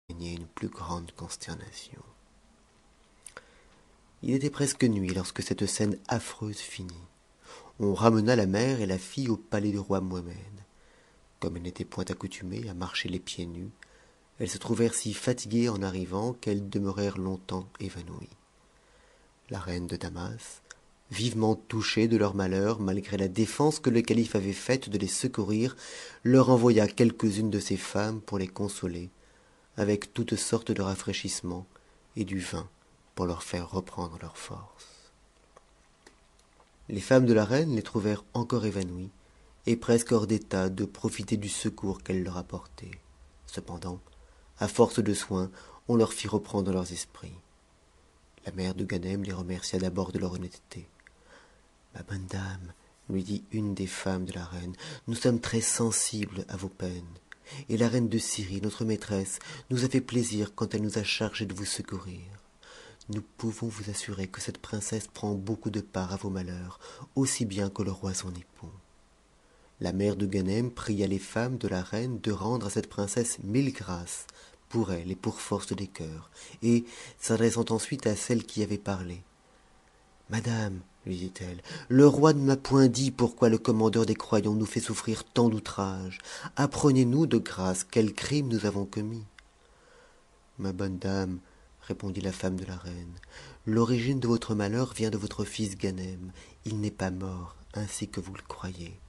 une plus grande consternation. Il était presque nuit lorsque cette scène affreuse finit. On ramena la mère et la fille au palais du roi Mohammed. Comme elles n'étaient point accoutumées à marcher les pieds nus, elles se trouvèrent si fatiguées en arrivant qu'elles demeurèrent longtemps évanouies. La reine de Damas, vivement touchée de leur malheur, malgré la défense que le calife avait faite de les secourir, leur envoya quelques-unes de ses femmes pour les consoler, avec toutes sortes de rafraîchissements et du vin pour leur faire reprendre leurs forces. Les femmes de la reine les trouvèrent encore évanouies et presque hors d'état de profiter du secours qu'elles leur apportaient. Cependant, à force de soins, on leur fit reprendre leurs esprits. La mère de Ganem les remercia d'abord de leur honnêteté. Ma bonne dame, lui dit une des femmes de la reine, nous sommes très sensibles à vos peines. Et la reine de Syrie, notre maîtresse, nous a fait plaisir quand elle nous a chargés de vous secourir. Nous pouvons vous assurer que cette princesse prend beaucoup de part à vos malheurs, aussi bien que le roi son époux. La mère de Ganem pria les femmes de la reine de rendre à cette princesse 1000 grâces pour elle et pour force des cœurs, et, s'adressant ensuite à celle qui avait parlé, Madame, lui dit-elle, le roi ne m'a point dit pourquoi le commandeur des croyants nous fait souffrir tant d'outrages. Apprenez-nous de grâce quel crime nous avons commis. Ma bonne dame, répondit la femme de la reine, l'origine de votre malheur vient de votre fils Ganem. Il n'est pas mort, ainsi que vous le croyez.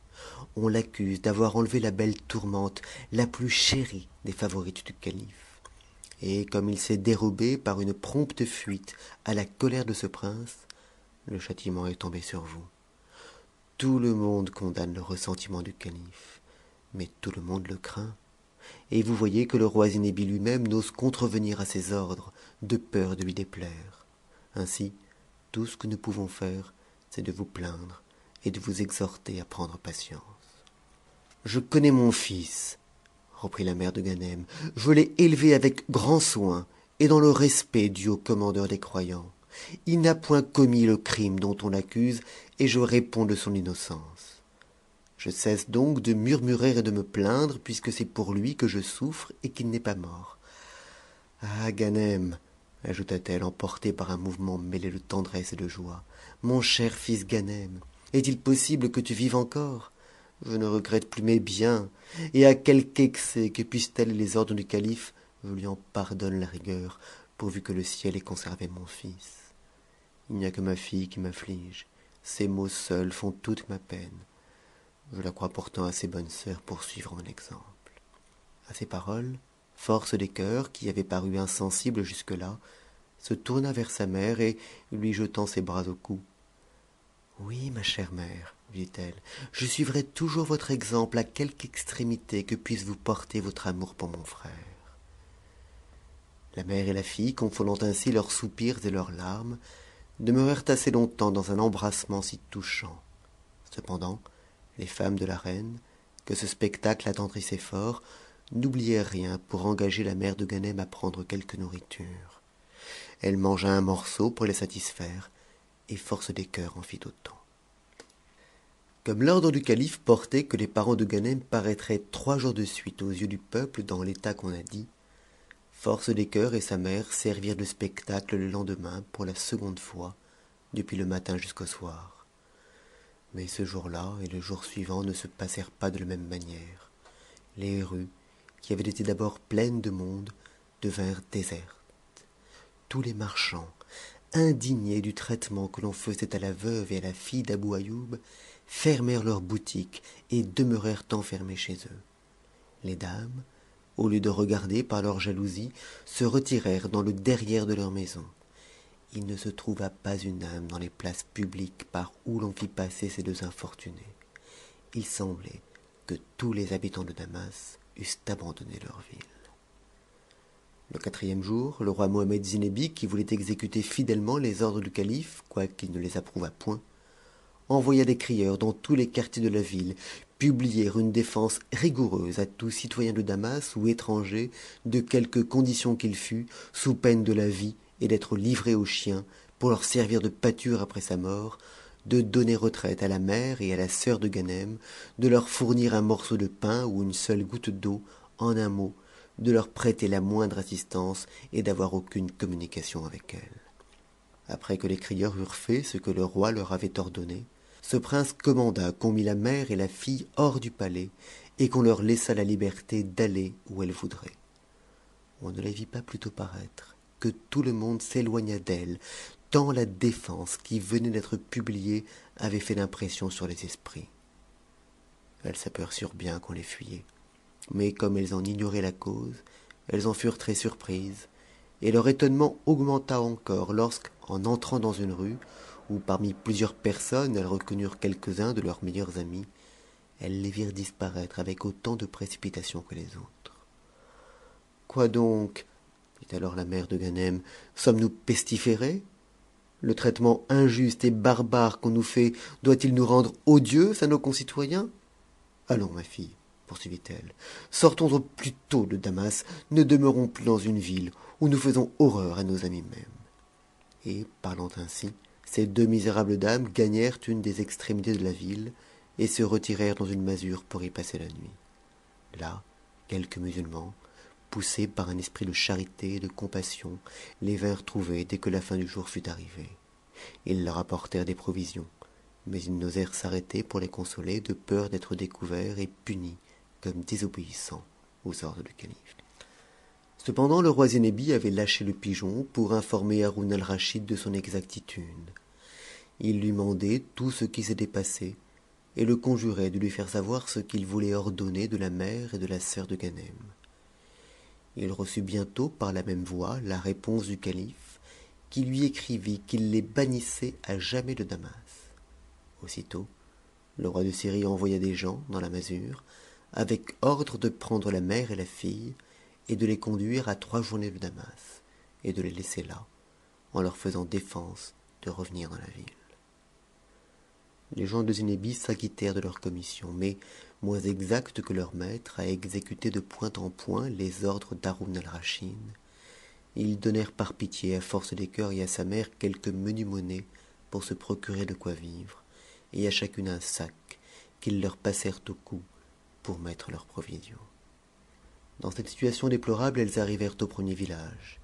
On l'accuse d'avoir enlevé la belle Tourmente, la plus chérie des favorites du calife. Et comme il s'est dérobé par une prompte fuite à la colère de ce prince, le châtiment est tombé sur vous. Tout le monde condamne le ressentiment du calife, mais tout le monde le craint. Et vous voyez que le roi Zinebi lui-même n'ose contrevenir à ses ordres, de peur de lui déplaire. Ainsi, tout ce que nous pouvons faire, c'est de vous plaindre et de vous exhorter à prendre patience. Je connais mon fils, reprit la mère de Ganem. Je l'ai élevé avec grand soin et dans le respect dû au commandeur des croyants. Il n'a point commis le crime dont on l'accuse, et je réponds de son innocence. Je cesse donc de murmurer et de me plaindre, puisque c'est pour lui que je souffre et qu'il n'est pas mort. Ah, Ganem, ajouta-t-elle, emportée par un mouvement mêlé de tendresse et de joie, mon cher fils Ganem, est-il possible que tu vives encore? Je ne regrette plus mes biens, et à quelque excès que puissent-elles les ordres du calife, je lui en pardonne la rigueur, pourvu que le ciel ait conservé mon fils. Il n'y a que ma fille qui m'afflige. Ces mots seuls font toute ma peine. Je la crois pourtant assez bonne sœur pour suivre mon exemple. À ces paroles, Force des cœurs, qui avait paru insensible jusque-là, se tourna vers sa mère et, lui jetant ses bras au cou, oui, ma chère mère, lui dit-elle, je suivrai toujours votre exemple à quelque extrémité que puisse vous porter votre amour pour mon frère. La mère et la fille, confondant ainsi leurs soupirs et leurs larmes, demeurèrent assez longtemps dans un embrassement si touchant. Cependant, les femmes de la reine, que ce spectacle attendrissait fort, n'oublièrent rien pour engager la mère de Ganem à prendre quelque nourriture. Elle mangea un morceau pour les satisfaire, et Force des cœurs en fit autant. Comme l'ordre du calife portait que les parents de Ganem paraîtraient 3 jours de suite aux yeux du peuple dans l'état qu'on a dit, Force des cœurs et sa mère servirent de spectacle le lendemain pour la seconde fois, depuis le matin jusqu'au soir. Mais ce jour-là et le jour suivant ne se passèrent pas de la même manière. Les rues, qui avaient été d'abord pleines de monde, devinrent désertes. Tous les marchands, indignés du traitement que l'on faisait à la veuve et à la fille d'Abou Aïoub, fermèrent leurs boutiques et demeurèrent enfermés chez eux. Les dames, au lieu de regarder par leur jalousie, se retirèrent dans le derrière de leur maison. Il ne se trouva pas une âme dans les places publiques par où l'on fit passer ces deux infortunés. Il semblait que tous les habitants de Damas eussent abandonné leur ville. Le 4e jour, le roi Mohammed Zinebi, qui voulait exécuter fidèlement les ordres du calife, quoiqu'il ne les approuvât point, envoya des crieurs dans tous les quartiers de la ville, publier une défense rigoureuse à tout citoyen de Damas ou étranger, de quelque condition qu'il fût, sous peine de la vie et d'être livré aux chiens, pour leur servir de pâture après sa mort, de donner retraite à la mère et à la sœur de Ganem, de leur fournir un morceau de pain ou une seule goutte d'eau, en un mot, de leur prêter la moindre assistance et d'avoir aucune communication avec elles. Après que les crieurs eurent fait ce que le roi leur avait ordonné, ce prince commanda qu'on mît la mère et la fille hors du palais et qu'on leur laissât la liberté d'aller où elles voudraient. On ne la vit pas plutôt paraître que tout le monde s'éloigna d'elle, tant la défense qui venait d'être publiée avait fait d'impression sur les esprits. Elles s'aperçurent bien qu'on les fuyait, mais comme elles en ignoraient la cause, elles en furent très surprises, et leur étonnement augmenta encore lorsque, en entrant dans une rue, où parmi plusieurs personnes elles reconnurent quelques-uns de leurs meilleurs amis, elles les virent disparaître avec autant de précipitation que les autres. Quoi donc, dit alors la mère de Ganem, sommes-nous pestiférés? Le traitement injuste et barbare qu'on nous fait doit-il nous rendre odieux à nos concitoyens? Allons, ma fille, poursuivit-elle, sortons au plus tôt de Damas, ne demeurons plus dans une ville où nous faisons horreur à nos amis mêmes. Et, parlant ainsi, ces deux misérables dames gagnèrent une des extrémités de la ville et se retirèrent dans une masure pour y passer la nuit. Là, quelques musulmans, poussés par un esprit de charité et de compassion, les vinrent trouver dès que la fin du jour fut arrivée. Ils leur apportèrent des provisions, mais ils n'osèrent s'arrêter pour les consoler de peur d'être découverts et punis comme désobéissants aux ordres du calife. Cependant, le roi Zinebi avait lâché le pigeon pour informer Haroun al-Raschid de son exactitude. Il lui mandait tout ce qui s'était passé et le conjurait de lui faire savoir ce qu'il voulait ordonner de la mère et de la sœur de Ganem. Il reçut bientôt par la même voie la réponse du calife, qui lui écrivit qu'il les bannissait à jamais de Damas. Aussitôt, le roi de Syrie envoya des gens dans la masure, avec ordre de prendre la mère et la fille, et de les conduire à 3 journées de Damas, et de les laisser là, en leur faisant défense de revenir dans la ville. Les gens de Zinebi s'acquittèrent de leur commission, mais, moins exacts que leur maître à exécuter de point en point les ordres d'Haroun al-Raschid, ils donnèrent par pitié à force des cœurs et à sa mère quelques menues monnaies pour se procurer de quoi vivre, et à chacune un sac qu'ils leur passèrent au cou pour mettre leurs provisions. Dans cette situation déplorable, elles arrivèrent au premier village.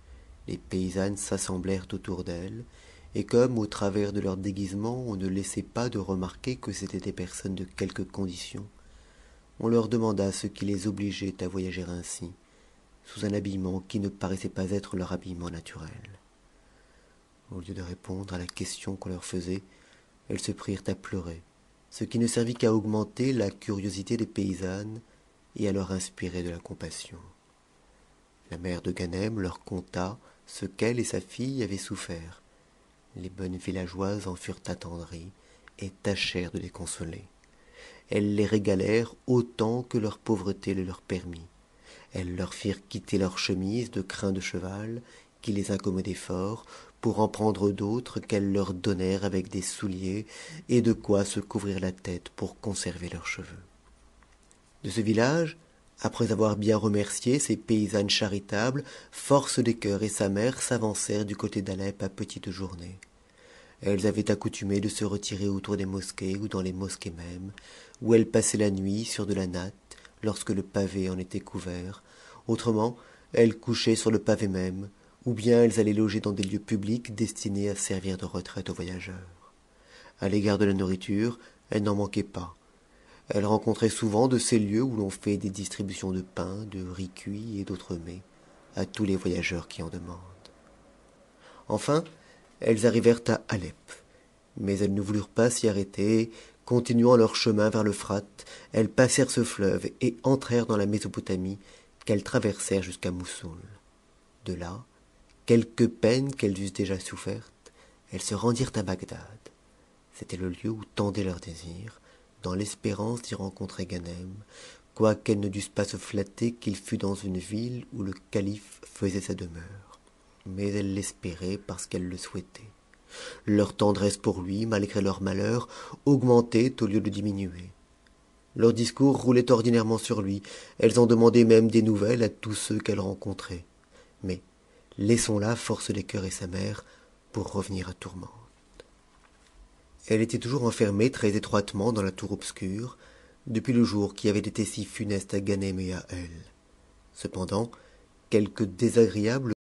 Les paysannes s'assemblèrent autour d'elles, et comme, au travers de leur déguisement, on ne laissait pas de remarquer que c'étaient des personnes de quelque condition, on leur demanda ce qui les obligeait à voyager ainsi, sous un habillement qui ne paraissait pas être leur habillement naturel. Au lieu de répondre à la question qu'on leur faisait, elles se prirent à pleurer, ce qui ne servit qu'à augmenter la curiosité des paysannes et à leur inspirer de la compassion. La mère de Ganem leur conta ce qu'elle et sa fille avaient souffert. Les bonnes villageoises en furent attendries et tâchèrent de les consoler. Elles les régalèrent autant que leur pauvreté le leur permit. Elles leur firent quitter leurs chemises de crin de cheval, qui les incommodaient fort, pour en prendre d'autres qu'elles leur donnèrent avec des souliers et de quoi se couvrir la tête pour conserver leurs cheveux. De ce village, après avoir bien remercié ces paysannes charitables, Force des Cœurs et sa mère s'avancèrent du côté d'Alep à petite journée. Elles avaient accoutumé de se retirer autour des mosquées ou dans les mosquées mêmes, où elles passaient la nuit sur de la natte lorsque le pavé en était couvert. Autrement, elles couchaient sur le pavé même, ou bien elles allaient loger dans des lieux publics destinés à servir de retraite aux voyageurs. À l'égard de la nourriture, elles n'en manquaient pas. Elles rencontraient souvent de ces lieux où l'on fait des distributions de pain, de riz cuit et d'autres mets à tous les voyageurs qui en demandent. Enfin, elles arrivèrent à Alep, mais elles ne voulurent pas s'y arrêter. Continuant leur chemin vers l'Euphrate, elles passèrent ce fleuve et entrèrent dans la Mésopotamie, qu'elles traversèrent jusqu'à Moussoul. De là, quelque peine qu'elles eussent déjà soufferte, elles se rendirent à Bagdad. C'était le lieu où tendait leur désir, dans l'espérance d'y rencontrer Ganem, quoiqu'elles ne dussent pas se flatter qu'il fût dans une ville où le calife faisait sa demeure. Mais elles l'espéraient parce qu'elles le souhaitaient. Leur tendresse pour lui, malgré leur malheur, augmentait au lieu de diminuer. Leur discours roulait ordinairement sur lui. Elles en demandaient même des nouvelles à tous ceux qu'elles rencontraient. Mais laissons là Force des Cœurs et sa mère pour revenir à Tourmente. Elle était toujours enfermée très étroitement dans la tour obscure, depuis le jour qui avait été si funeste à Ganem et à elle. cependant quelque désagréable